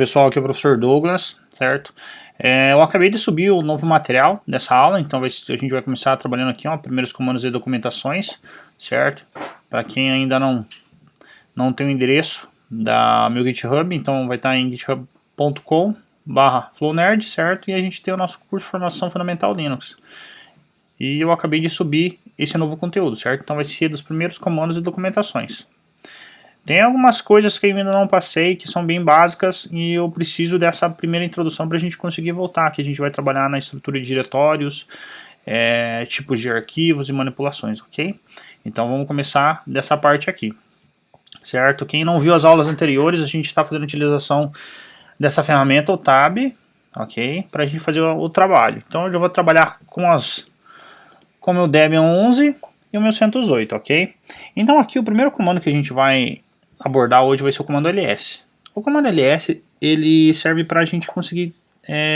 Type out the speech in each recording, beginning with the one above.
Pessoal, aqui é o professor Douglas, certo? Eu acabei de subir o novo material dessa aula, então a gente vai começar trabalhando aqui, ó, primeiros comandos e documentações, certo? Para quem ainda não tem o endereço da meu GitHub, então vai estar em github.com/flownerd, certo? E a gente tem o nosso curso de formação fundamental Linux. E eu acabei de subir esse novo conteúdo, certo? Então vai ser dos primeiros comandos e documentações. Tem algumas coisas que eu ainda não passei, que são bem básicas, e eu preciso dessa primeira introdução para a gente conseguir voltar, que a gente vai trabalhar na estrutura de diretórios, tipos de arquivos e manipulações, ok? Então vamos começar dessa parte aqui, certo? Quem não viu as aulas anteriores, a gente está fazendo utilização dessa ferramenta, o Tab, ok? Para a gente fazer o trabalho. Então eu já vou trabalhar com o meu Debian 11 e o meu CentOS 8, ok? Então aqui o primeiro comando que a gente vai abordar hoje vai ser o comando ls. O comando ls ele serve para a gente conseguir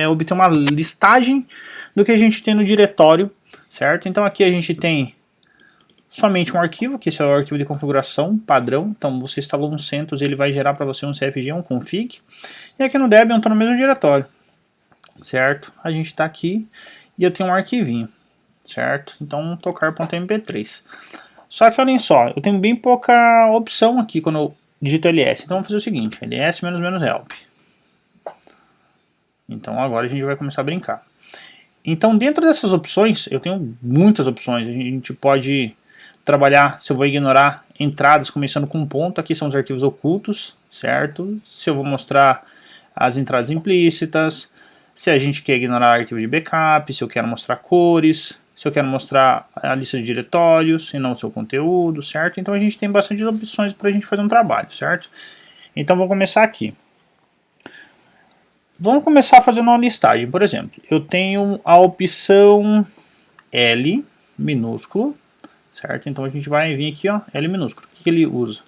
obter uma listagem do que a gente tem no diretório, certo? Então aqui a gente tem somente um arquivo, que esse é o arquivo de configuração padrão. Então você instalou um CentOS, ele vai gerar para você um CFG, um config. E aqui no Debian eu estou no mesmo diretório, certo? A gente está aqui e eu tenho um arquivinho, certo? Então tocar.mp3. Só que olhem só, eu tenho bem pouca opção aqui quando eu digito ls. Então vamos fazer o seguinte, ls --help. Então agora a gente vai começar a brincar. Então dentro dessas opções, eu tenho muitas opções. A gente pode trabalhar, se eu vou ignorar entradas começando com ponto, aqui são os arquivos ocultos, certo? Se eu vou mostrar as entradas implícitas, se a gente quer ignorar arquivo de backup, se eu quero mostrar cores, se eu quero mostrar a lista de diretórios e não o seu conteúdo, certo? Então a gente tem bastante opções para a gente fazer um trabalho, certo? Então vou começar aqui. Vamos começar fazendo uma listagem. Por exemplo, eu tenho a opção L minúsculo, certo? Então a gente vai vir aqui, ó, L minúsculo. O que ele usa?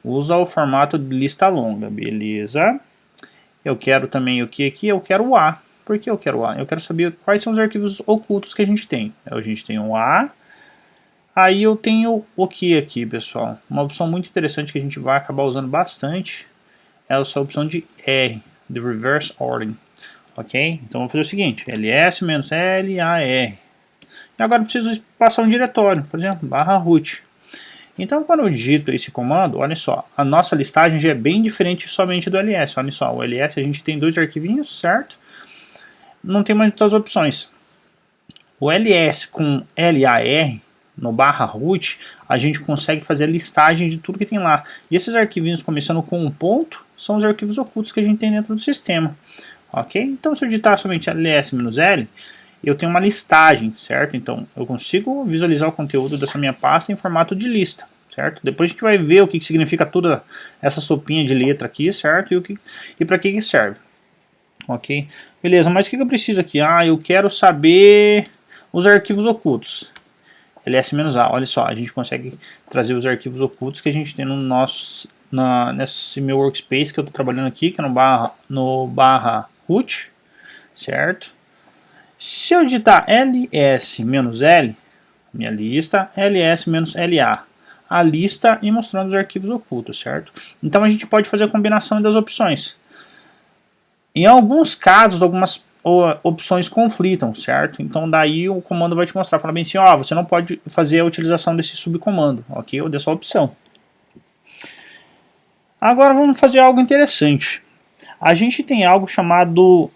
Usa o formato de lista longa, beleza? Eu quero também o que aqui? Eu quero o A. Por que eu quero o A? Eu quero saber quais são os arquivos ocultos que a gente tem. A gente tem o A. Aí eu tenho o que aqui, pessoal? Uma opção muito interessante que a gente vai acabar usando bastante é essa opção de R, de Reverse Ordering. Ok? Então vou fazer o seguinte, ls-lar. E agora eu preciso passar um diretório, por exemplo, /root. Então quando eu digito esse comando, olha só, a nossa listagem já é bem diferente somente do ls. Olha só, o ls a gente tem dois arquivinhos, certo? Não tem muitas opções. O ls com lar no /root, a gente consegue fazer a listagem de tudo que tem lá. E esses arquivinhos começando com um ponto, são os arquivos ocultos que a gente tem dentro do sistema. Ok? Então se eu digitar somente ls-l, eu tenho uma listagem, certo? Então eu consigo visualizar o conteúdo dessa minha pasta em formato de lista, certo? Depois a gente vai ver o que significa toda essa sopinha de letra aqui, certo? E para que serve. Ok? Beleza, mas o que eu preciso aqui? Ah, eu quero saber os arquivos ocultos. ls-a, olha só, a gente consegue trazer os arquivos ocultos que a gente tem no nosso, nesse meu workspace que eu estou trabalhando aqui, que é no /root, certo? Se eu digitar ls-l, minha lista, ls-la, a lista e mostrando os arquivos ocultos, certo? Então a gente pode fazer a combinação das opções. Em alguns casos, algumas opções conflitam, certo? Então daí o comando vai te mostrar, fala bem assim, ó, você não pode fazer a utilização desse subcomando, ok? Ou dessa opção. Agora vamos fazer algo interessante. A gente tem algo chamado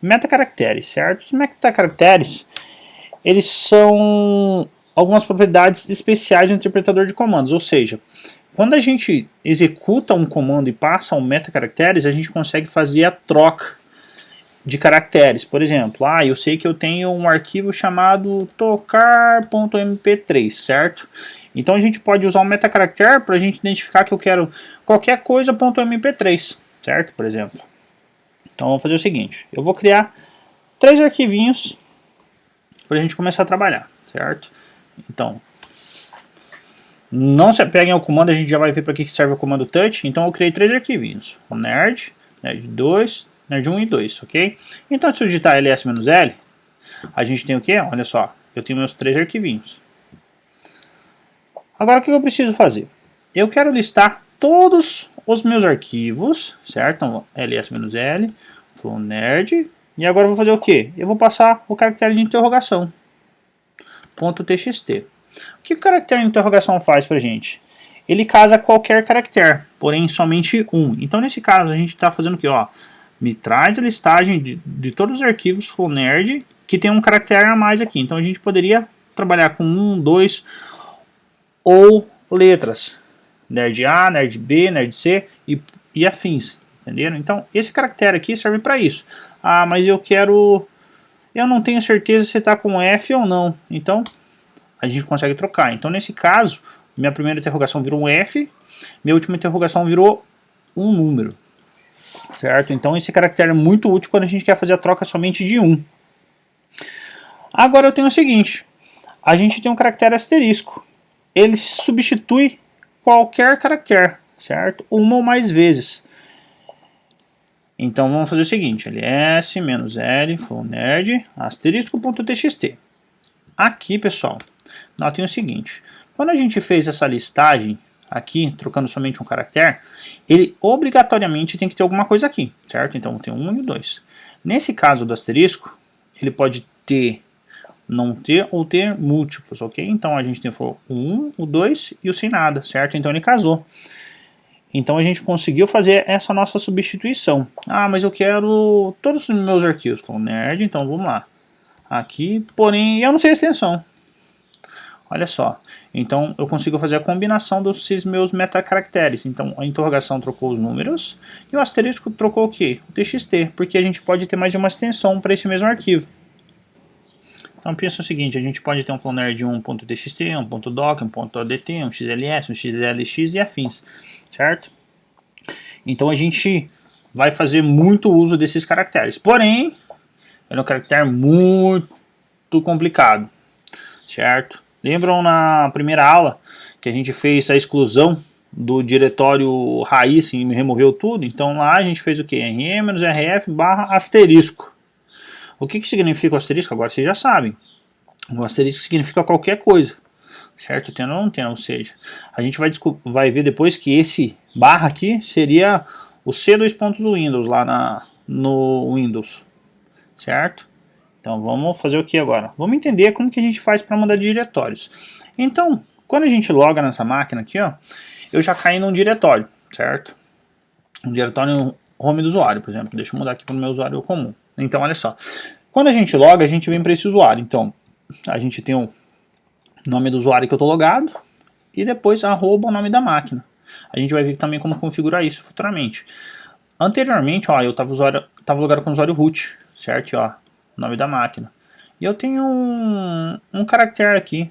metacaracteres, certo? Os metacaracteres, eles são algumas propriedades especiais do interpretador de comandos, ou seja, quando a gente executa um comando e passa um metacaracteres, a gente consegue fazer a troca de caracteres. Por exemplo, eu sei que eu tenho um arquivo chamado tocar.mp3, certo? Então a gente pode usar um metacaractere para a gente identificar que eu quero qualquer coisa .mp3, certo? Por exemplo. Então vamos fazer o seguinte, eu vou criar 3 arquivinhos para a gente começar a trabalhar, certo? Então, não se apeguem ao comando, a gente já vai ver para que serve o comando touch. Então eu criei 3 arquivinhos, o nerd 2, nerd 1 e 2, ok? Então se eu digitar ls-l, a gente tem o que? Olha só, eu tenho meus 3 arquivinhos. Agora o que eu preciso fazer? Eu quero listar todos os meus arquivos, certo? Então, ls-l, flownerd, e agora eu vou fazer o quê? Eu vou passar o caractere de interrogação, .txt. O que o caractere de interrogação faz pra gente? Ele casa qualquer caractere, porém somente um. Então nesse caso a gente está fazendo o quê? Ó, me traz a listagem de todos os arquivos flownerd que tem um caractere a mais aqui. Então a gente poderia trabalhar com 1, 2 ou letras. Nerd A, Nerd B, Nerd C e afins. Entenderam? Então esse caractere aqui serve para isso. Ah, mas eu não tenho certeza se está com F ou não. Então a gente consegue trocar. Então nesse caso, minha primeira interrogação virou um F, minha última interrogação virou um número. Certo? Então esse caractere é muito útil quando a gente quer fazer a troca somente de 1. Agora eu tenho o seguinte, a gente tem um caractere asterisco. Ele substitui qualquer caractere, certo? Uma ou mais vezes. Então vamos fazer o seguinte, ls-l, flownerd, asterisco.txt. Aqui, pessoal, notem o seguinte, quando a gente fez essa listagem aqui, trocando somente um caractere, ele obrigatoriamente tem que ter alguma coisa aqui, certo? Então tem 1 e 2. Nesse caso do asterisco, ele pode ter, não ter ou ter múltiplos, ok? Então a gente tem o 1, o 2 e o sem nada, certo? Então ele casou. Então a gente conseguiu fazer essa nossa substituição. Ah, mas eu quero todos os meus arquivos com nerd, então vamos lá. Aqui, porém, eu não sei a extensão. Olha só. Então eu consigo fazer a combinação desses meus metacaracteres. Então a interrogação trocou os números e o asterisco trocou o quê? O txt, porque a gente pode ter mais de uma extensão para esse mesmo arquivo. Então pensa o seguinte, a gente pode ter um flownerd 1.txt, um .doc, um .odt, um xls, um xlx e afins, certo? Então a gente vai fazer muito uso desses caracteres, porém, é um caractere muito complicado, certo? Lembram na primeira aula que a gente fez a exclusão do diretório raiz e removeu tudo? Então lá a gente fez o que? rm-rf barra asterisco. O que significa o asterisco? Agora vocês já sabem. O asterisco significa qualquer coisa, certo? Tendo ou não tendo, ou seja, a gente vai ver depois que esse barra aqui seria o C2 pontos do Windows, lá no Windows, certo? Então vamos fazer o que agora? Vamos entender como que a gente faz para mudar de diretórios. Então, quando a gente loga nessa máquina aqui, ó, eu já caí num diretório, certo? Um diretório home do usuário, por exemplo. Deixa eu mudar aqui para o meu usuário comum. Então, olha só. Quando a gente loga, a gente vem para esse usuário. Então, a gente tem o nome do usuário que eu estou logado e depois arroba o nome da máquina. A gente vai ver também como configurar isso futuramente. Anteriormente, ó, eu estava logado com o usuário root, certo? Ó, nome da máquina. E eu tenho um caractere aqui,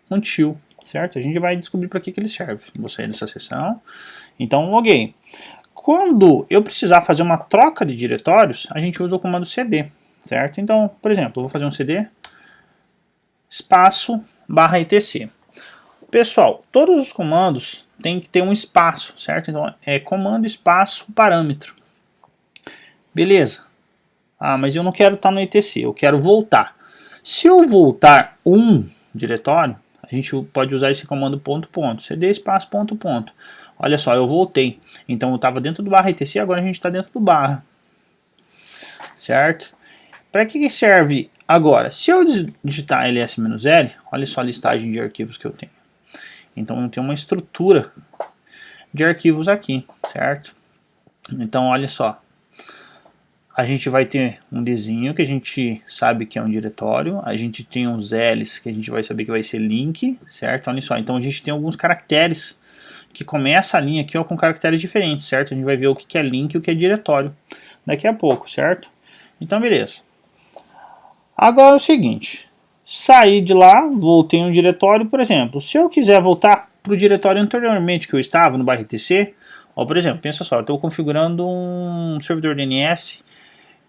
um til, certo? A gente vai descobrir para que ele serve. Vou sair dessa seção. Então, loguei. Quando eu precisar fazer uma troca de diretórios, a gente usa o comando cd, certo? Então, por exemplo, eu vou fazer um cd espaço barra etc. Pessoal, todos os comandos tem que ter um espaço, certo? Então é comando espaço parâmetro. Beleza. Ah, mas eu não quero estar no etc, eu quero voltar. Se eu voltar um diretório, a gente pode usar esse comando cd espaço ponto. Olha só, eu voltei. Então eu estava dentro do barra etc, agora a gente está dentro do barra. Certo? Para que serve agora? Se eu digitar ls-l, olha só a listagem de arquivos que eu tenho. Então eu tenho uma estrutura de arquivos aqui, certo? Então olha só. A gente vai ter um Dzinho que a gente sabe que é um diretório. A gente tem uns Ls que a gente vai saber que vai ser link, certo? Olha só, então a gente tem alguns caracteres que começa a linha aqui ó, com caracteres diferentes, certo? A gente vai ver o que é link e o que é diretório daqui a pouco, certo? Então beleza. Agora é o seguinte, saí de lá, voltei no diretório, por exemplo, se eu quiser voltar para o diretório anteriormente que eu estava, no barra etc, ó, por exemplo, pensa só, eu estou configurando um servidor DNS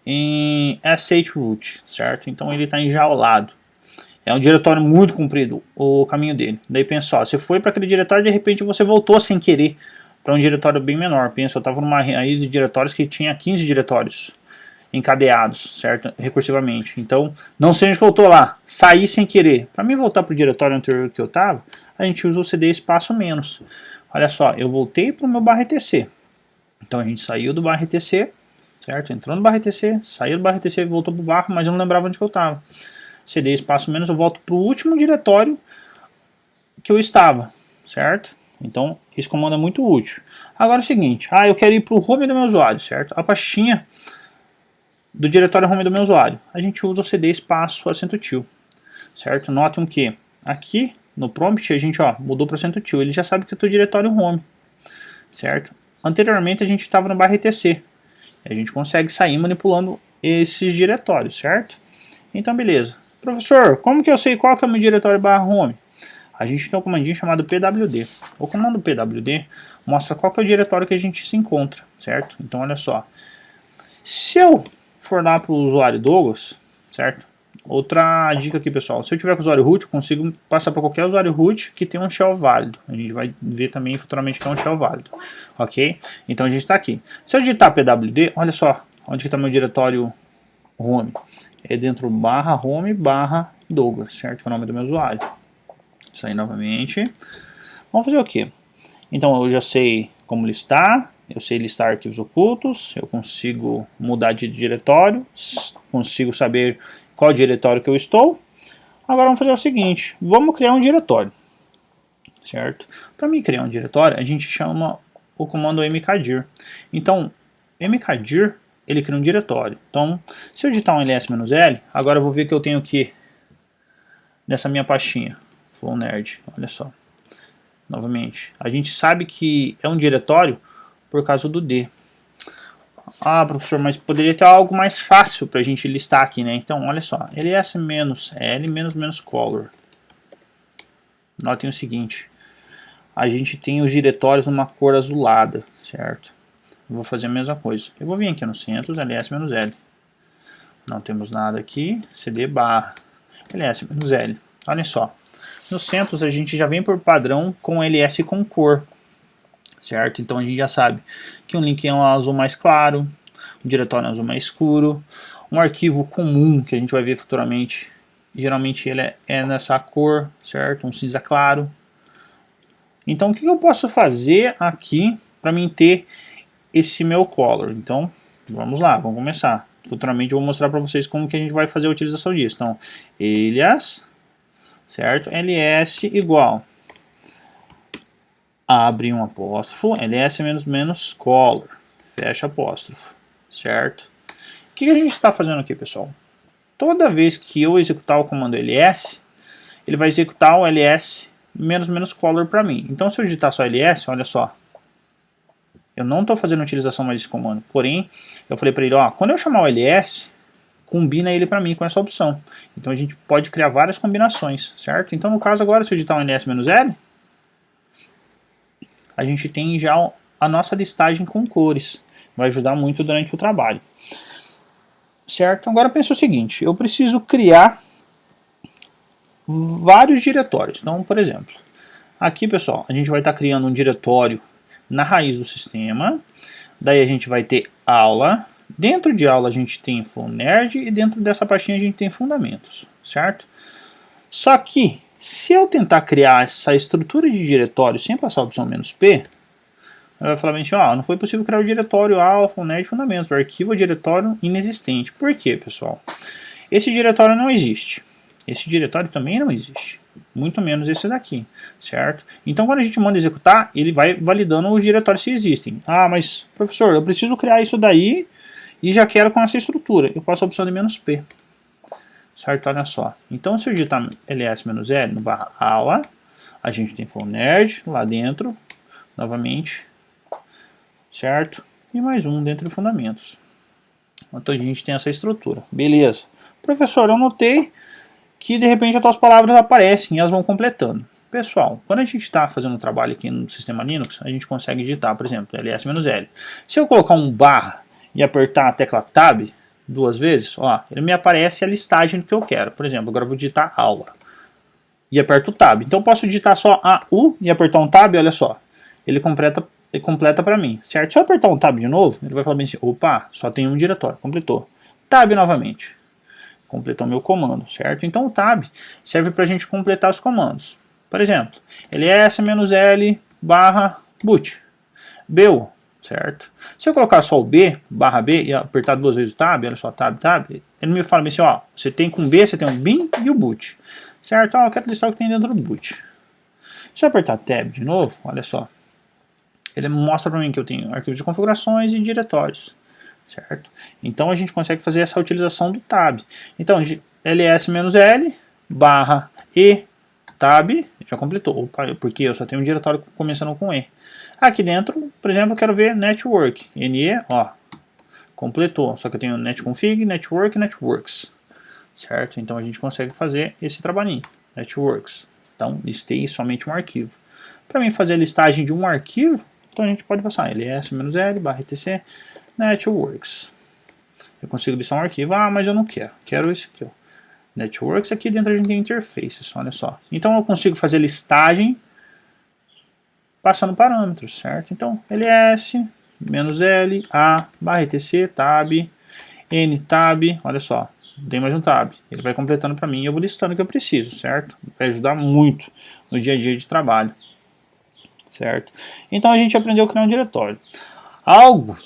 em shroot, certo? Então ele está enjaulado. É um diretório muito comprido, o caminho dele. Daí pensa só, você foi para aquele diretório e de repente você voltou sem querer para um diretório bem menor. Pensa, eu estava numa raiz de diretórios que tinha 15 diretórios encadeados, certo? Recursivamente. Então, não sei onde que eu estou lá. Saí sem querer. Para mim voltar para o diretório anterior que eu estava, a gente usa o cd espaço menos. olha só, eu voltei para o meu barra etc. Então a gente saiu do barra etc, certo? Entrou no barra etc, saiu do barra etc, voltou para o barra, mas eu não lembrava onde que eu estava. CD espaço menos, eu volto para o último diretório que eu estava, certo? Então esse comando é muito útil. Agora é o seguinte, eu quero ir para o home do meu usuário, certo? A pastinha do diretório home do meu usuário. A gente usa o CD espaço acento til, certo? Notem que aqui no prompt a gente mudou para acento til, ele já sabe que é o teu diretório home, certo? Anteriormente a gente estava no barra etc. A gente consegue sair manipulando esses diretórios, certo? Então beleza. Professor, como que eu sei qual que é o meu diretório barra home? A gente tem um comandinho chamado pwd. O comando pwd mostra qual que é o diretório que a gente se encontra, certo? Então olha só. Se eu for lá para o usuário Douglas, certo? Outra dica aqui, pessoal. Se eu tiver com o usuário root, eu consigo passar para qualquer usuário root que tem um shell válido. A gente vai ver também futuramente que é um shell válido. Ok? Então a gente está aqui. Se eu digitar pwd, olha só onde está meu diretório home. É dentro barra home barra Douglas, certo? Que é o nome do meu usuário. Isso aí novamente. Vamos fazer o quê? Então eu já sei como listar. Eu sei listar arquivos ocultos, eu consigo mudar de diretório, consigo saber qual diretório que eu estou. Agora vamos fazer o seguinte, vamos criar um diretório, certo? Para mim criar um diretório, a gente chama o comando mkdir. Então, mkdir, ele cria um diretório. Então, se eu digitar um ls-l, agora eu vou ver que eu tenho aqui, nessa minha pastinha, Flow Nerd, olha só. Novamente, a gente sabe que é um diretório por causa do D. Professor, mas poderia ter algo mais fácil para a gente listar aqui, né? Então, olha só, ls-l-color. Notem o seguinte, a gente tem os diretórios numa cor azulada, certo? Eu vou fazer a mesma coisa. Eu vou vir aqui no CentOS, ls-l. Não temos nada aqui, cd barra ls-l. Olha só, no CentOS a gente já vem por padrão com ls com cor. Certo? Então a gente já sabe que um link é um azul mais claro, um diretório é um azul mais escuro, um arquivo comum que a gente vai ver futuramente, geralmente ele é nessa cor, certo? Um cinza claro. Então o que eu posso fazer aqui para mim ter esse meu color? Então vamos lá, vamos começar. Futuramente eu vou mostrar para vocês como que a gente vai fazer a utilização disso. Então alias, certo? ls igual, abre um apóstrofo, ls-color, fecha apóstrofo, certo? O que a gente está fazendo aqui, pessoal? Toda vez que eu executar o comando ls, ele vai executar o ls-color para mim. Então se eu digitar só ls, olha só, eu não estou fazendo utilização mais desse comando, porém, eu falei para ele, quando eu chamar o ls, combina ele para mim com essa opção. Então a gente pode criar várias combinações, certo? Então no caso agora, se eu digitar um ls-l, a gente tem já a nossa listagem com cores. Vai ajudar muito durante o trabalho. Certo? Agora pensa o seguinte, eu preciso criar vários diretórios. Então, por exemplo, aqui, pessoal, a gente vai estar criando um diretório na raiz do sistema. Daí a gente vai ter aula. Dentro de aula a gente tem Flow Nerd e dentro dessa pastinha a gente tem fundamentos, certo? Só que se eu tentar criar essa estrutura de diretório sem passar a opção "-p", vai falar bem assim, não foi possível criar o diretório alfa, nerd, fundamentos, o arquivo é diretório inexistente. Por quê, pessoal? Esse diretório não existe. Esse diretório também não existe. Muito menos esse daqui, certo? Então quando a gente manda executar, ele vai validando os diretórios se existem. Mas, professor, eu preciso criar isso daí e já quero com essa estrutura. Eu passo a opção de "-p". Certo? Olha só. Então se eu digitar ls-l no barra aula, a gente tem Flow Nerd lá dentro, novamente, certo? E mais um dentro de fundamentos. Então a gente tem essa estrutura. Beleza. Professor, eu notei que de repente as tuas palavras aparecem e elas vão completando. Pessoal, quando a gente está fazendo um trabalho aqui no sistema Linux, a gente consegue digitar, por exemplo, ls-l. Se eu colocar um barra e apertar a tecla Tab duas vezes, ele me aparece a listagem do que eu quero. Por exemplo, agora eu vou digitar aula e aperto o Tab. Então eu posso digitar só AU e apertar um Tab, olha só. Ele completa para mim, certo? Se eu apertar um Tab de novo, ele vai falar bem assim, opa, só tem um diretório, completou. Tab novamente, completou meu comando, certo? Então o Tab serve para a gente completar os comandos. Por exemplo, ls-l barra boot. BU, certo? Se eu colocar só o B, barra B, e apertar duas vezes o tab, olha só, tab, ele me fala assim, ó, você tem com B, você tem o bin e o boot, certo? Ó, eu quero listar o que tem dentro do boot. Se eu apertar tab de novo, olha só, ele mostra para mim que eu tenho arquivos de configurações e diretórios, certo? Então a gente consegue fazer essa utilização do tab. Então, ls-l barra e tab, já completou, porque eu só tenho um diretório começando com E. Aqui dentro, por exemplo, eu quero ver network, NE, ó, completou, só que eu tenho netconfig, network e networks, certo? Então a gente consegue fazer esse trabalhinho, networks. Então listei somente um arquivo. Para mim fazer a listagem de um arquivo, então a gente pode passar ls-l barra etc networks. Eu consigo listar um arquivo, mas eu não quero esse aqui, ó. Networks, aqui dentro a gente tem interfaces, olha só. Então eu consigo fazer listagem passando parâmetros, certo? Então ls-l a barra etc tab n tab, olha só, dei mais um tab. Ele vai completando para mim e eu vou listando o que eu preciso, certo? Vai ajudar muito no dia a dia de trabalho, certo? Então a gente aprendeu a criar um diretório. Algo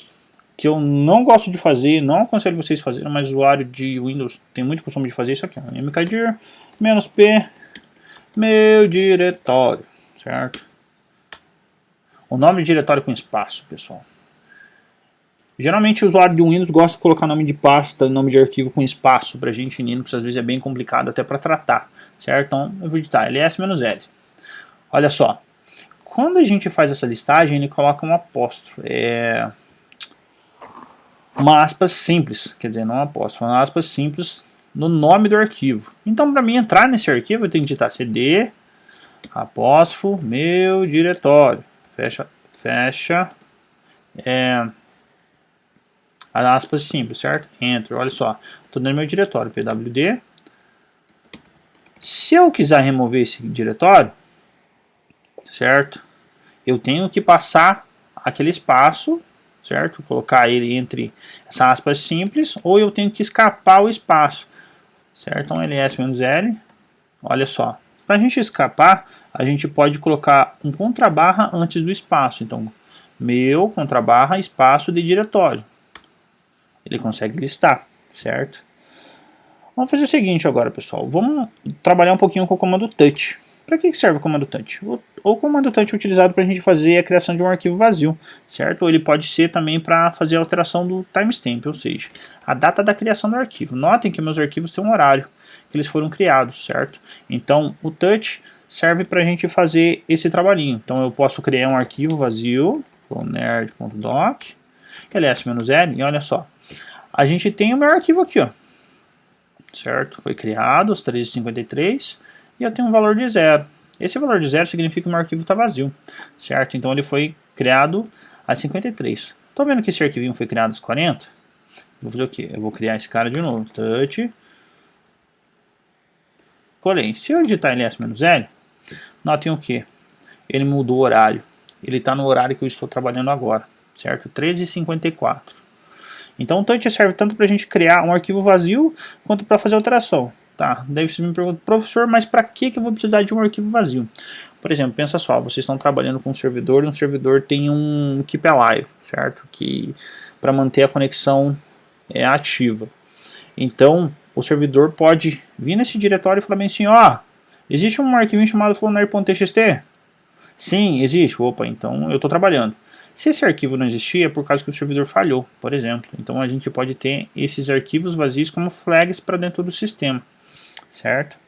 que eu não gosto de fazer, não aconselho vocês fazerem, mas o usuário de Windows tem muito costume de fazer isso aqui, mkdir -p meu diretório, certo? O nome de diretório com espaço, pessoal. Geralmente o usuário de Windows gosta de colocar nome de pasta, nome de arquivo com espaço pra gente em Linux, às vezes é bem complicado até para tratar, certo? Então eu vou digitar ls-l. Olha só, quando a gente faz essa listagem, ele coloca um apóstrofo, uma aspas simples, quer dizer, não apóstrofo, uma aspas simples no nome do arquivo. Então, para mim entrar nesse arquivo, eu tenho que digitar cd, apóstrofo, meu diretório, fecha, as aspas simples, certo? Enter, olha só, estou dentro do meu diretório, pwd. Se eu quiser remover esse diretório, certo? Eu tenho que passar aquele espaço, certo? Colocar ele entre essas aspas simples, ou eu tenho que escapar o espaço, certo? Então ls-l, olha só. Para a gente escapar, a gente pode colocar um contrabarra antes do espaço. Então, meu contrabarra espaço de diretório. Ele consegue listar, certo? Vamos fazer o seguinte agora, pessoal. Vamos trabalhar um pouquinho com o comando touch. Para que serve o comando touch? O comando touch é utilizado para a gente fazer a criação de um arquivo vazio, certo? Ou ele pode ser também para fazer a alteração do timestamp, ou seja, a data da criação do arquivo. Notem que meus arquivos têm um horário que eles foram criados, certo? Então o touch serve para a gente fazer esse trabalhinho. Então eu posso criar um arquivo vazio, nerd.doc, ls-l, e olha só, a gente tem o meu arquivo aqui, ó, certo? Foi criado às 13h53 e eu tenho um valor de 0. Esse valor de 0 significa que o meu arquivo está vazio, certo? Então ele foi criado às 53. Estou vendo que esse arquivinho foi criado às 40? Vou fazer o quê? Eu vou criar esse cara de novo. Touch. Colei. Se eu digitar ls-l, notem o que? Ele mudou o horário. Ele está no horário que eu estou trabalhando agora, certo? 13h54. Então o touch serve tanto para a gente criar um arquivo vazio, quanto para fazer alteração. Tá, daí você me pergunta, professor, mas para que eu vou precisar de um arquivo vazio? Por exemplo, pensa só, vocês estão trabalhando com um servidor e um servidor tem um keep alive, certo? Que para manter a conexão ativa. Então, o servidor pode vir nesse diretório e falar bem assim, ó, existe um arquivo chamado floner.txt? Sim, existe. Opa, então eu estou trabalhando. Se esse arquivo não existir, é por causa que o servidor falhou, por exemplo. Então a gente pode ter esses arquivos vazios como flags para dentro do sistema, certo?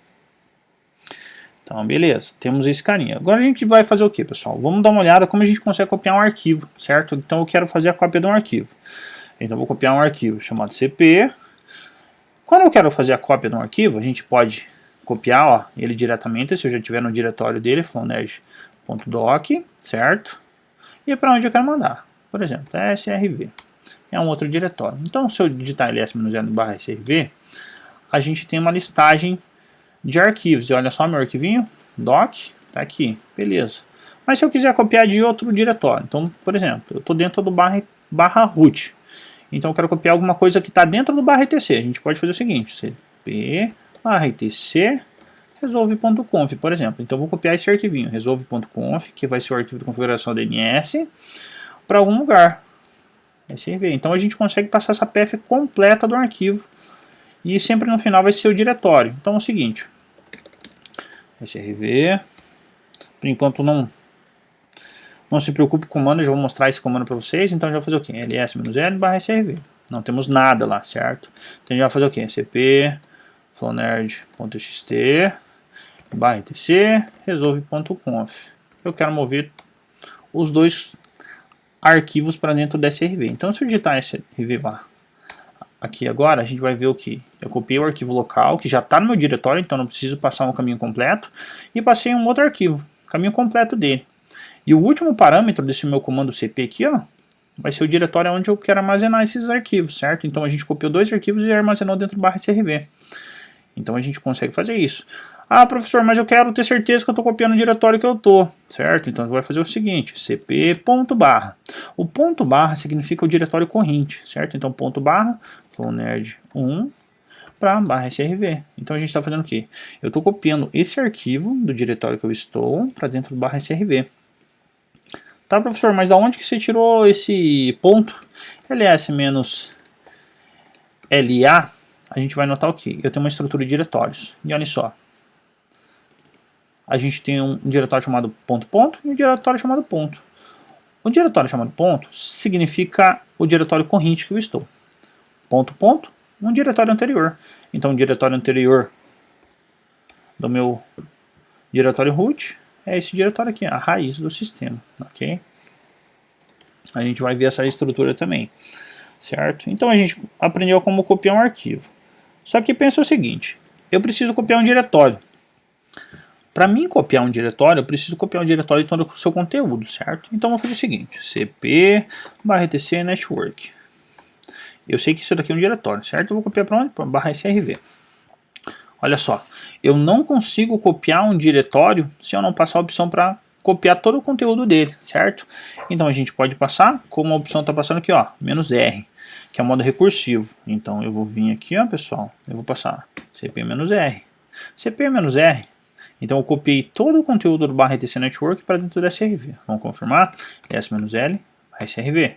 Então, beleza, temos esse carinha. Agora a gente vai fazer o que, pessoal? Vamos dar uma olhada como a gente consegue copiar um arquivo, certo? Então eu quero fazer a cópia de um arquivo. Então eu vou copiar um arquivo chamado cp. Quando eu quero fazer a cópia de um arquivo, a gente pode copiar, ó, ele diretamente, se eu já tiver no diretório dele, floner.doc, certo? E para onde eu quero mandar. Por exemplo, srv. É um outro diretório. Então, se eu digitar ls-l/srv, a gente tem uma listagem de arquivos. E olha só meu arquivinho, doc, tá aqui, beleza. Mas se eu quiser copiar de outro diretório, então, por exemplo, eu estou dentro do barra root. Então eu quero copiar alguma coisa que está dentro do barra etc. A gente pode fazer o seguinte, cp barra etc resolve.conf, por exemplo. Então eu vou copiar esse arquivinho, resolve.conf, que vai ser o arquivo de configuração DNS, para algum lugar. SRV. Então a gente consegue passar essa path completa do arquivo e sempre no final vai ser o diretório. Então é o seguinte, SRV, por enquanto não se preocupe com o comando, eu já vou mostrar esse comando para vocês. Então a gente vai fazer o que? ls-l/srv. Não temos nada lá, certo? Então a gente vai fazer o que? cp flowNerd.txt /etc resolve.conf. Eu quero mover os dois arquivos para dentro da SRV. Então se eu digitar SRV aqui agora, a gente vai ver o que? Eu copiei o arquivo local, que já está no meu diretório, então não preciso passar um caminho completo, e passei um outro arquivo, caminho completo dele. E o último parâmetro desse meu comando cp aqui, ó, vai ser o diretório onde eu quero armazenar esses arquivos, certo? Então a gente copiou dois arquivos e armazenou dentro do /srv. Então a gente consegue fazer isso. Ah, professor, mas eu quero ter certeza que eu estou copiando o diretório que eu estou, certo? Então vai fazer o seguinte, cp ponto barra. O ponto barra significa o diretório corrente, certo? Então ponto barra, flownerd1 para /srv. Então a gente está fazendo o quê? Eu estou copiando esse arquivo do diretório que eu estou para dentro do /srv. Tá, professor, mas da onde que você tirou esse ponto? ls-la, a gente vai notar o que? Eu tenho uma estrutura de diretórios. E olha só. A gente tem um diretório chamado ponto e um diretório chamado ponto. O diretório chamado ponto significa o diretório corrente que eu estou. Ponto, um diretório anterior. Então o diretório anterior do meu diretório root é esse diretório aqui, a raiz do sistema, ok? A gente vai ver essa estrutura também, certo? Então a gente aprendeu como copiar um arquivo. Só que pensa o seguinte, eu preciso copiar um diretório. Para mim copiar um diretório, eu preciso copiar um diretório de todo o seu conteúdo, certo? Então eu vou fazer o seguinte, cp/etc network. Eu sei que isso daqui é um diretório, certo? Eu vou copiar para onde? Para /srv. Olha só, eu não consigo copiar um diretório se eu não passar a opção para copiar todo o conteúdo dele, certo? Então a gente pode passar, como a opção está passando aqui, ó, "-r", que é o modo recursivo. Então eu vou vir aqui, ó, pessoal, eu vou passar cp-r. cp-r. Então eu copiei todo o conteúdo do /etc network para dentro da SRV. Vamos confirmar, s-l /srv.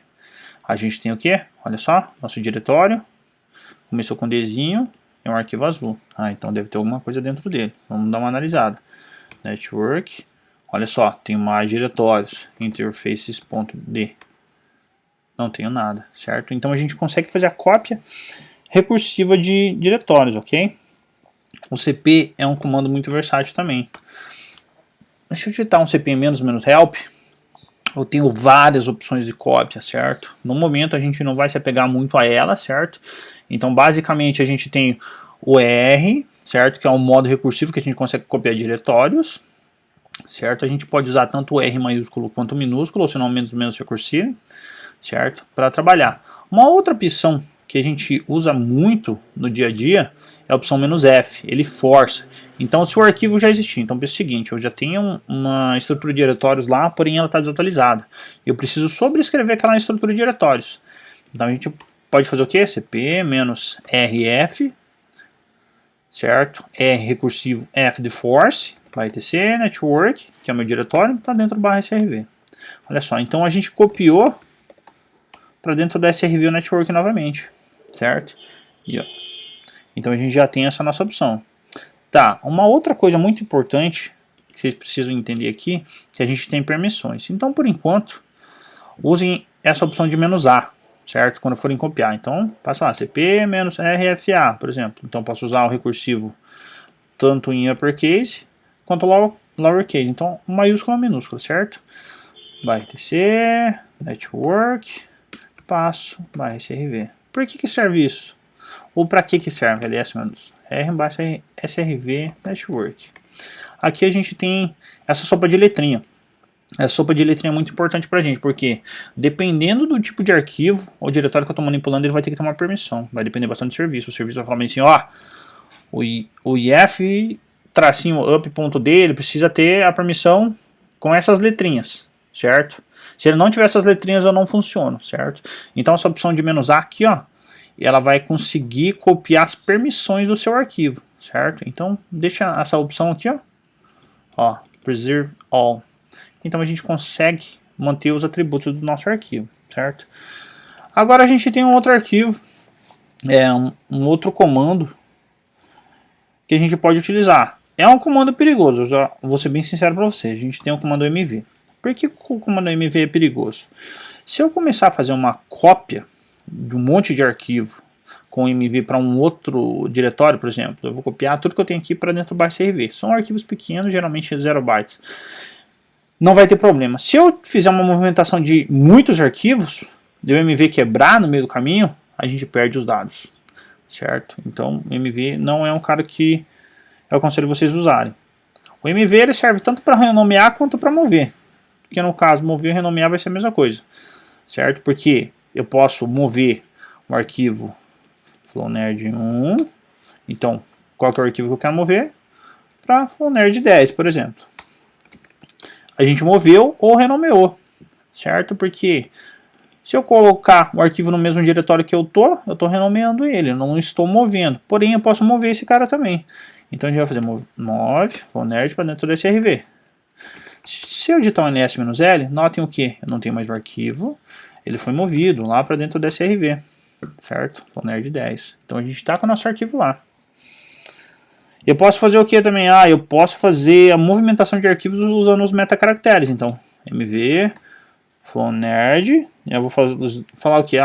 A gente tem o que? Olha só, nosso diretório, começou com Dzinho, é um arquivo azul. Ah, então deve ter alguma coisa dentro dele. Vamos dar uma analisada. Network. Olha só, tem mais diretórios. Interfaces.d. Não tenho nada, certo? Então a gente consegue fazer a cópia recursiva de diretórios, ok? O cp é um comando muito versátil também. Deixa eu digitar um cp -help. Eu tenho várias opções de cópia, certo? No momento a gente não vai se apegar muito a ela, certo? Então basicamente a gente tem o R, certo? Que é um modo recursivo que a gente consegue copiar diretórios, certo? A gente pode usar tanto o R maiúsculo quanto o minúsculo, ou se não menos recursivo, certo? Para trabalhar. Uma outra opção que a gente usa muito no dia a dia é a opção "-f", ele força. Então se o arquivo já existir, então pensa o seguinte, eu já tenho uma estrutura de diretórios lá, porém ela está desatualizada. Eu preciso sobrescrever aquela estrutura de diretórios. Então a gente pode fazer o que? cp-rf, certo? R recursivo F de force, vai etc network, que é o meu diretório, para dentro do /srv. Olha só, então a gente copiou para dentro da SRV o network novamente, certo? E, ó, então a gente já tem essa nossa opção. Tá, uma outra coisa muito importante que vocês precisam entender aqui, que a gente tem permissões. Então por enquanto, usem essa opção de "-a", certo? Quando forem copiar. Então passa lá, cp-rfa, por exemplo. Então posso usar o recursivo tanto em uppercase quanto lowercase. Então maiúscula ou minúscula, certo? Vai etc network, passo /srv. Por que serve isso? Ou para que serve? ls-r/srv network. Aqui a gente tem essa sopa de letrinha. Essa sopa de letrinha é muito importante pra gente, porque dependendo do tipo de arquivo ou diretório que eu estou manipulando, ele vai ter que ter uma permissão. Vai depender bastante do serviço. O serviço vai falar assim, ó, o if-up.d, ele precisa ter a permissão com essas letrinhas, certo? Se ele não tiver essas letrinhas, eu não funciono, certo? Então essa opção de "-a aqui, ó, ela vai conseguir copiar as permissões do seu arquivo. certo? Então deixa essa opção aqui, ó, Preserve All. Então a gente consegue manter os atributos do nosso arquivo, certo? Agora a gente tem um outro arquivo, um outro comando que a gente pode utilizar. É um comando perigoso, eu já vou ser bem sincero para vocês. A gente tem o comando mv. Por que o comando mv é perigoso? Se eu começar a fazer uma cópia de um monte de arquivo com mv para um outro diretório, por exemplo, eu vou copiar tudo que eu tenho aqui para dentro do ByteCRV. São arquivos pequenos, geralmente 0 bytes. Não vai ter problema. Se eu fizer uma movimentação de muitos arquivos, de o mv quebrar no meio do caminho, a gente perde os dados, certo? Então o mv não é um cara que eu aconselho vocês usarem. O mv ele serve tanto para renomear quanto para mover. Porque no caso, mover e renomear vai ser a mesma coisa, certo? Porque eu posso mover o arquivo FlowNerd1. Então, qual que é o arquivo que eu quero mover? Para FlowNerd10, por exemplo. A gente moveu ou renomeou, certo? Porque se eu colocar o arquivo no mesmo diretório que eu tô renomeando ele, eu não estou movendo. Porém, eu posso mover esse cara também. Então a gente vai fazer move FlowNerd para dentro do SRV. Se eu digitar um ls-l, notem o que? Eu não tenho mais o arquivo, ele foi movido lá para dentro do SRV, certo? FlowNerd10. Então a gente está com o nosso arquivo lá. Eu posso fazer o que também? Eu posso fazer a movimentação de arquivos usando os metacaracteres. Então, mv, FlowNerd, eu vou falar o que?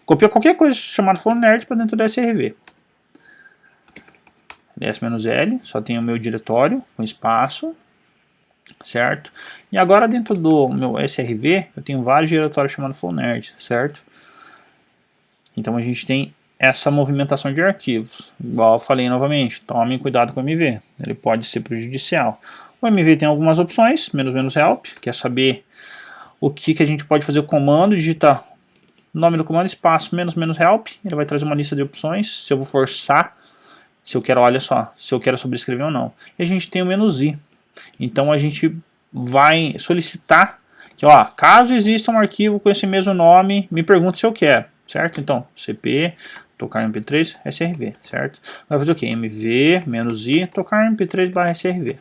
Copia qualquer coisa chamada FlowNerd para dentro do SRV. ls-l, só tem o meu diretório com espaço, certo? E agora dentro do meu SRV, eu tenho vários diretórios chamados FlowNerd, certo? Então a gente tem essa movimentação de arquivos. Igual eu falei novamente, tomem cuidado com o MV, ele pode ser prejudicial. O MV tem algumas opções, menos help, quer saber o que a gente pode fazer o comando, digita nome do comando, espaço, menos help, ele vai trazer uma lista de opções, se eu vou forçar, se eu quero, olha só, se eu quero sobrescrever ou não. E a gente tem o "-i", então a gente vai solicitar que, caso exista um arquivo com esse mesmo nome, me pergunte se eu quero, certo? Então, cp, tocar mp3, srv, certo? Vai fazer o que? mv, "-i, tocar mp3/srv.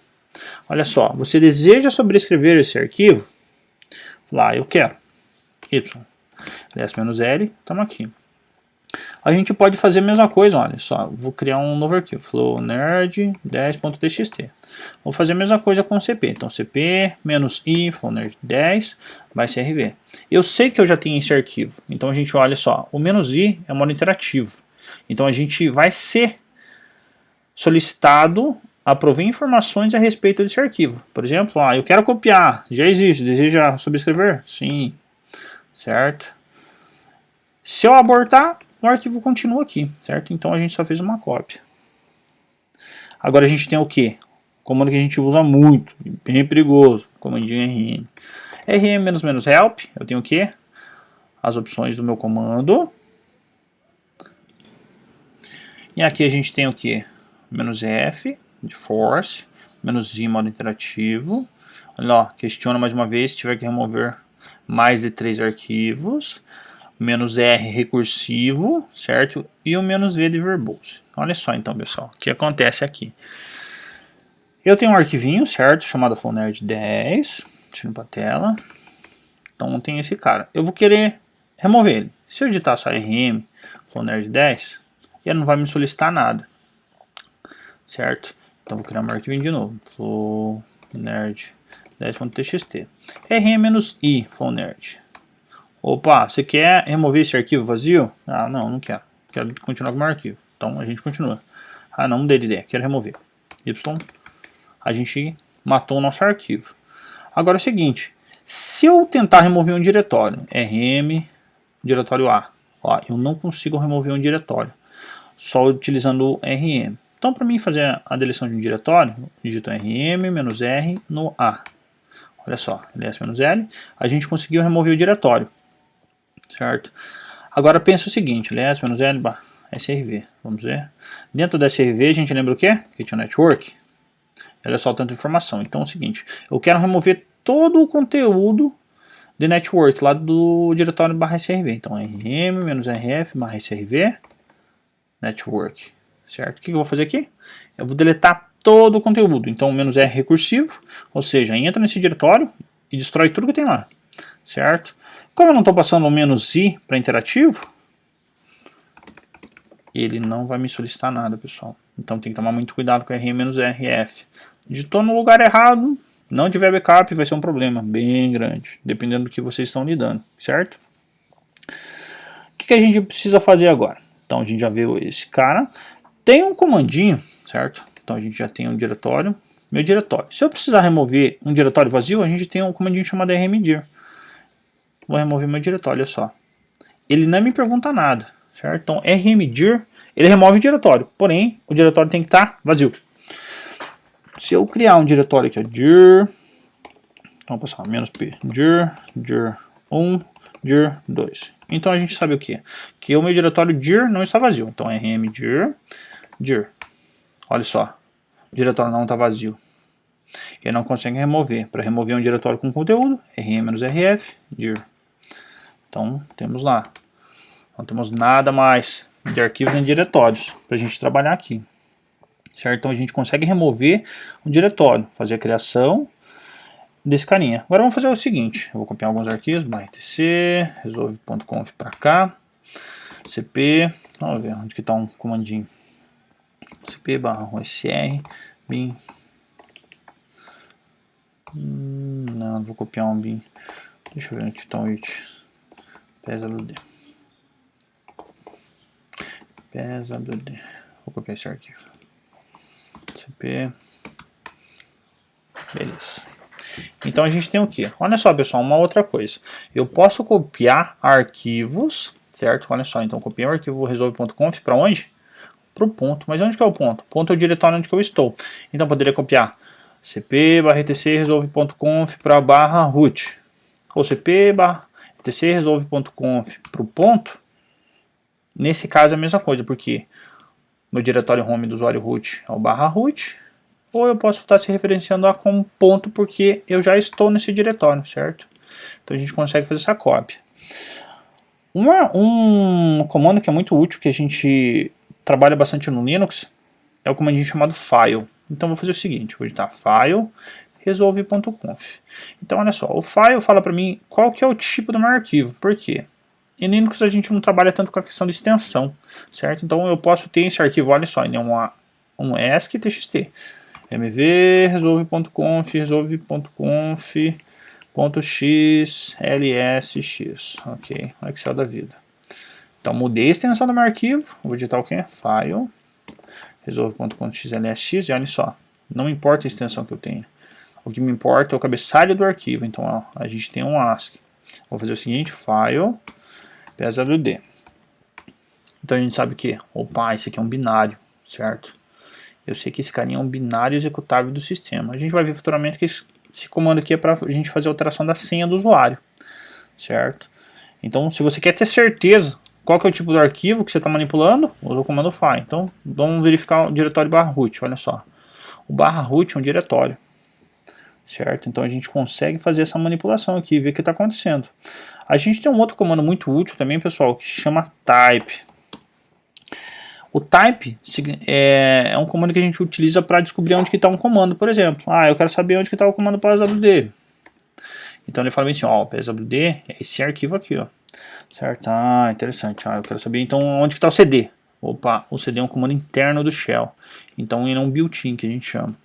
Olha só, você deseja sobrescrever esse arquivo? Lá, eu quero. Y. ls-l, estamos aqui. A gente pode fazer a mesma coisa, olha só, vou criar um novo arquivo, flownerd10.txt. Vou fazer a mesma coisa com cp, então cp, "-i, flownerd10/srv. Eu sei que eu já tenho esse arquivo, então a gente olha só, o "-i" é um modo interativo, então a gente vai ser solicitado a prover informações a respeito desse arquivo. Por exemplo, eu quero copiar, já existe, deseja sobrescrever? Sim, certo? Se eu abortar, o arquivo continua aqui, certo? Então a gente só fez uma cópia. Agora a gente tem o que? Comando que a gente usa muito, bem perigoso, comandinho rm. rm-help, eu tenho o que? As opções do meu comando. E aqui a gente tem o que? "-f, de force, "-i, modo interativo. Olha lá, questiona mais uma vez se tiver que remover mais de 3 arquivos. "-r, recursivo, certo? E o "-v" de verbose. Olha só então, pessoal, o que acontece aqui. Eu tenho um arquivinho, certo? Chamado FlowNerd10. Deixa eu ir para a tela. Então tem esse cara. Eu vou querer remover ele. Se eu digitar só rm, FlowNerd10, ele não vai me solicitar nada, certo? Então vou criar um arquivinho de novo. FlowNerd10.txt. rm-i, FlowNerd. Opa, você quer remover esse arquivo vazio? Não quero. Quero continuar com o meu arquivo. Então a gente continua. Não mudei de ideia, quero remover. Y, a gente matou o nosso arquivo. Agora é o seguinte, se eu tentar remover um diretório, rm, diretório A, eu não consigo remover um diretório, só utilizando o rm. Então para mim fazer a deleção de um diretório, digito rm-r no A. Olha só, ls-l, a gente conseguiu remover o diretório. Certo? Agora pensa o seguinte, ls-l/srv, vamos ver. Dentro da srv a gente lembra o que? Que tinha network. Olha só tanta informação. Então é o seguinte, eu quero remover todo o conteúdo de network lá do diretório /srv. Então rm-rf/srv network, certo? O que eu vou fazer aqui? Eu vou deletar todo o conteúdo. Então, o "-r" recursivo, ou seja, entra nesse diretório e destrói tudo que tem lá, certo? Como eu não estou passando o "-i" para interativo, ele não vai me solicitar nada, pessoal. Então tem que tomar muito cuidado com "-r"f. Digitou no lugar errado, não tiver backup, vai ser um problema bem grande, dependendo do que vocês estão lidando, certo? O que a gente precisa fazer agora? Então a gente já viu esse cara. Tem um comandinho, certo? Então a gente já tem um diretório. Meu diretório. Se eu precisar remover um diretório vazio, a gente tem um comandinho chamado rmdir. Vou remover meu diretório, olha só. Ele não me pergunta nada, certo? Então rmdir, ele remove o diretório. Porém, o diretório tem que estar vazio. Se eu criar um diretório aqui, ó, dir, vamos passar, -p, dir 1, dir 2. Então a gente sabe o que? Que o meu diretório dir não está vazio. Então rmdir, dir. Olha só, o diretório não está vazio. Ele não consegue remover. Para remover um diretório com conteúdo, rm-rf, dir. Então temos lá. Não temos nada mais de arquivos em diretórios para a gente trabalhar aqui. Certo? Então a gente consegue remover um diretório, fazer a criação desse carinha. Agora vamos fazer o seguinte, eu vou copiar alguns arquivos, etc, resolve.conf para cá, cp, vamos ver onde que está um comandinho, cp/sr, bin, não vou copiar um bin, deixa eu ver onde que está o it, pswd, vou copiar esse arquivo, cp, beleza. Então a gente tem o que? Olha só, pessoal, uma outra coisa. Eu posso copiar arquivos, certo? Olha só, então copiei o arquivo resolve.conf para onde? Para o ponto. Mas onde que é o ponto? O ponto é o diretório onde que eu estou. Então eu poderia copiar cp/etc resolve.conf para /root. Ou cp/etc resolve.conf para o ponto. Nesse caso é a mesma coisa, porque meu diretório home do usuário root é o /root. Ou eu posso estar se referenciando a como ponto porque eu já estou nesse diretório, certo? Então a gente consegue fazer essa cópia. Um comando que é muito útil, que a gente trabalha bastante no Linux, é o comandinho chamado file. Então vou fazer o seguinte, vou digitar file resolve.conf. Então olha só, o file fala para mim qual que é o tipo do meu arquivo. Por quê? Em Linux a gente não trabalha tanto com a questão de extensão, certo? Então eu posso ter esse arquivo, olha só, ele é um ESC.txt. mv resolve.conf, resolve.conf.x, ok, o Excel da vida. Então mudei a extensão do meu arquivo, vou digitar o que? File, resolve.conf.xlsx, e olha só, não importa a extensão que eu tenha, o que me importa é o cabeçalho do arquivo, então ó, a gente tem um ASCII. Vou fazer o seguinte, file, pswd. Então a gente sabe que, opa, esse aqui é um binário, certo? Eu sei que esse carinha é um binário executável do sistema. A gente vai ver futuramente que esse comando aqui é para a gente fazer a alteração da senha do usuário, certo? Então, se você quer ter certeza qual que é o tipo do arquivo que você está manipulando, usa o comando file. Então, vamos verificar o diretório /root, olha só. O /root é um diretório, certo? Então, a gente consegue fazer essa manipulação aqui e ver o que está acontecendo. A gente tem um outro comando muito útil também, pessoal, que se chama type. O type é um comando que a gente utiliza para descobrir onde está um comando, por exemplo. Eu quero saber onde está o comando pswd. Então ele fala assim, ó, pswd é esse arquivo aqui, ó. Certo? Interessante. Eu quero saber então onde está o cd. Opa, o cd é um comando interno do shell. Então ele é um built-in que a gente chama.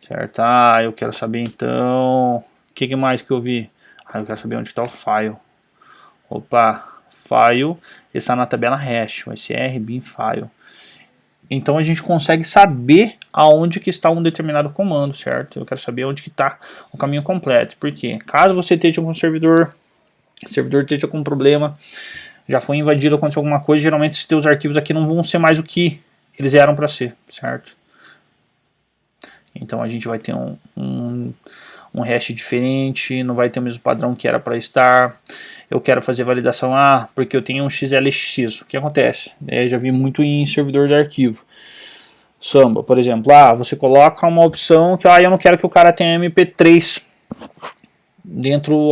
Certo? Eu quero saber então... O que mais que eu vi? Eu quero saber onde está o file. Opa, file está na tabela hash, o sr bin file. Então a gente consegue saber aonde que está um determinado comando, certo? Eu quero saber onde que está o caminho completo. Porque caso você esteja com o servidor esteja com um problema, já foi invadido, aconteceu alguma coisa, geralmente esses teus arquivos aqui não vão ser mais o que eles eram para ser, certo? Então a gente vai ter um hash diferente, não vai ter o mesmo padrão que era para estar. Eu quero fazer validação, porque eu tenho um XLX. O que acontece? Já vi muito em servidor de arquivo. Samba, por exemplo, você coloca uma opção que eu não quero que o cara tenha MP3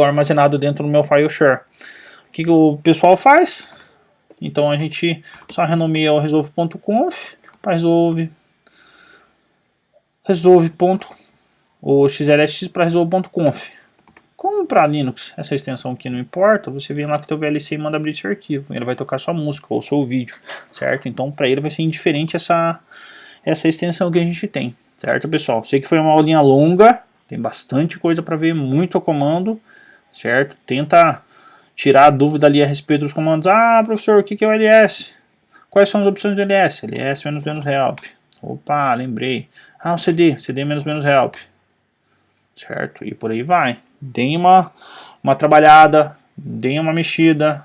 armazenado dentro do meu file share. O que o pessoal faz? Então a gente só renomeia o resolve.conf, para resolve ponto, ou xlsx para resolve.conf. Como para Linux essa extensão aqui não importa, você vem lá com o teu VLC e manda abrir esse arquivo. Ele vai tocar sua música ou seu vídeo, certo? Então para ele vai ser indiferente essa extensão que a gente tem, certo, pessoal? Sei que foi uma aulinha longa, tem bastante coisa para ver, muito comando, certo? Tenta tirar a dúvida ali a respeito dos comandos. Ah, professor, o que é o ls? Quais são as opções do ls? ls menos help. Opa, lembrei. Ah, o cd menos help. Certo? E por aí vai. Deem uma trabalhada, deem uma mexida,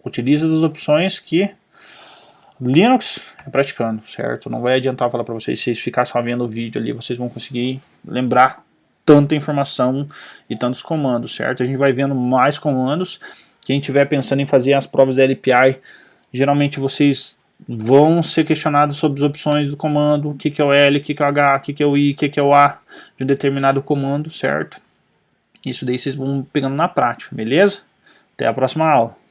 utilize as opções que Linux é praticando, certo? Não vai adiantar falar para vocês, se vocês ficarem só vendo o vídeo ali, vocês vão conseguir lembrar tanta informação e tantos comandos, certo? A gente vai vendo mais comandos. Quem estiver pensando em fazer as provas da LPI, geralmente vocês vão ser questionados sobre as opções do comando, o que é o L, o que é o H, o que é o I, o que é o A de um determinado comando, certo? Isso daí vocês vão pegando na prática, beleza? Até a próxima aula.